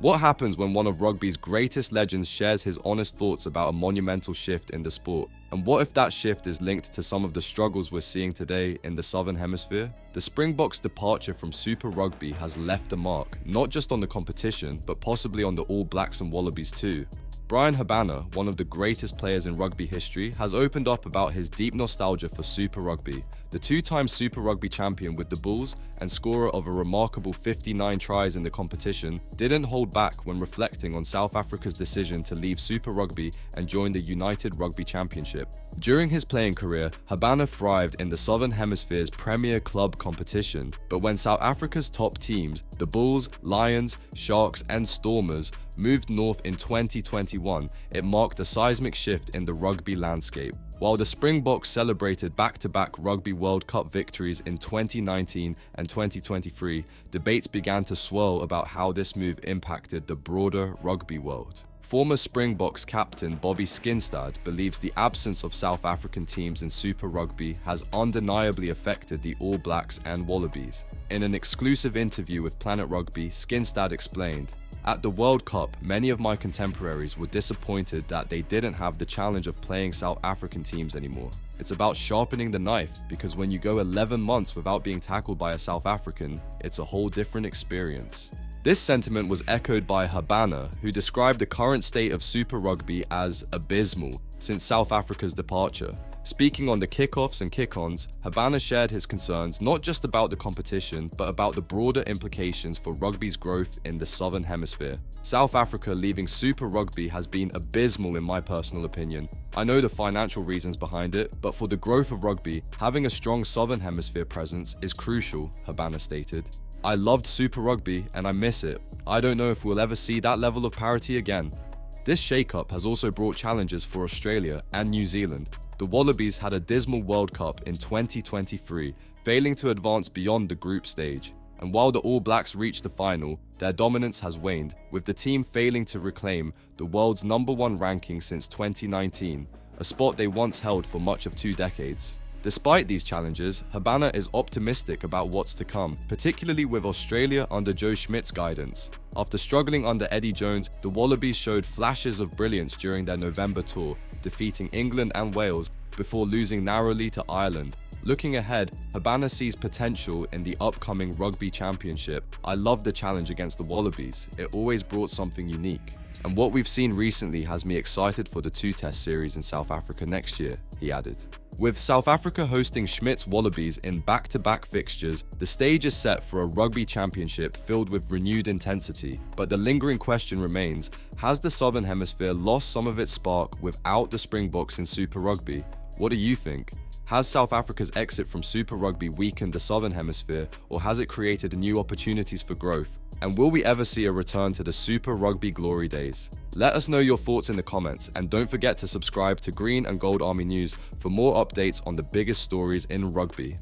What happens when one of rugby's greatest legends shares his honest thoughts about a monumental shift in the sport? And what if that shift is linked to some of the struggles we're seeing today in the Southern Hemisphere? The Springboks' departure from Super Rugby has left a mark, not just on the competition, but possibly on the All Blacks and Wallabies too. Habana, one of the greatest players in rugby history, has opened up about his deep nostalgia for Super Rugby. The two-time Super Rugby champion with the Bulls and scorer of a remarkable 59 tries in the competition didn't hold back when reflecting on South Africa's decision to leave Super Rugby and join the United Rugby Championship. During his playing career, Habana thrived in the Southern Hemisphere's premier club competition, but when South Africa's top teams, the Bulls, Lions, Sharks and Stormers, moved north in 2021, it marked a seismic shift in the rugby landscape. While the Springboks celebrated back-to-back Rugby World Cup victories in 2019 and 2023, debates began to swirl about how this move impacted the broader rugby world. Former Springboks captain Bobby Skinstad believes the absence of South African teams in Super Rugby has undeniably affected the All Blacks and Wallabies. In an exclusive interview with Planet Rugby, Skinstad explained, "At the World Cup, many of my contemporaries were disappointed that they didn't have the challenge of playing South African teams anymore. It's about sharpening the knife, because when you go 11 months without being tackled by a South African, it's a whole different experience." This sentiment was echoed by Habana, who described the current state of Super Rugby as abysmal since South Africa's departure. Speaking on the kickoffs and kick-ons, Habana shared his concerns not just about the competition, but about the broader implications for rugby's growth in the Southern Hemisphere. "South Africa leaving Super Rugby has been abysmal in my personal opinion. I know the financial reasons behind it, but for the growth of rugby, having a strong Southern Hemisphere presence is crucial," Habana stated. "I loved Super Rugby and I miss it. I don't know if we'll ever see that level of parity again." This shake-up has also brought challenges for Australia and New Zealand. The Wallabies had a dismal World Cup in 2023, failing to advance beyond the group stage. And while the All Blacks reached the final, their dominance has waned, with the team failing to reclaim the world's #1 ranking since 2019, a spot they once held for much of 2 decades. Despite these challenges, Habana is optimistic about what's to come, particularly with Australia under Joe Schmidt's guidance. After struggling under Eddie Jones, the Wallabies showed flashes of brilliance during their November tour, defeating England and Wales before losing narrowly to Ireland. Looking ahead, Habana sees potential in the upcoming Rugby Championship. "I love the challenge against the Wallabies. It always brought something unique. And what we've seen recently has me excited for the 2-test series in South Africa next year," he added. With South Africa hosting Schmidt's Wallabies in back-to-back fixtures, the stage is set for a rugby championship filled with renewed intensity. But the lingering question remains, has the Southern Hemisphere lost some of its spark without the Springboks in Super Rugby? What do you think? Has South Africa's exit from Super Rugby weakened the Southern Hemisphere, or has it created new opportunities for growth? And will we ever see a return to the Super Rugby glory days? Let us know your thoughts in the comments, and don't forget to subscribe to Green and Gold Army News for more updates on the biggest stories in rugby.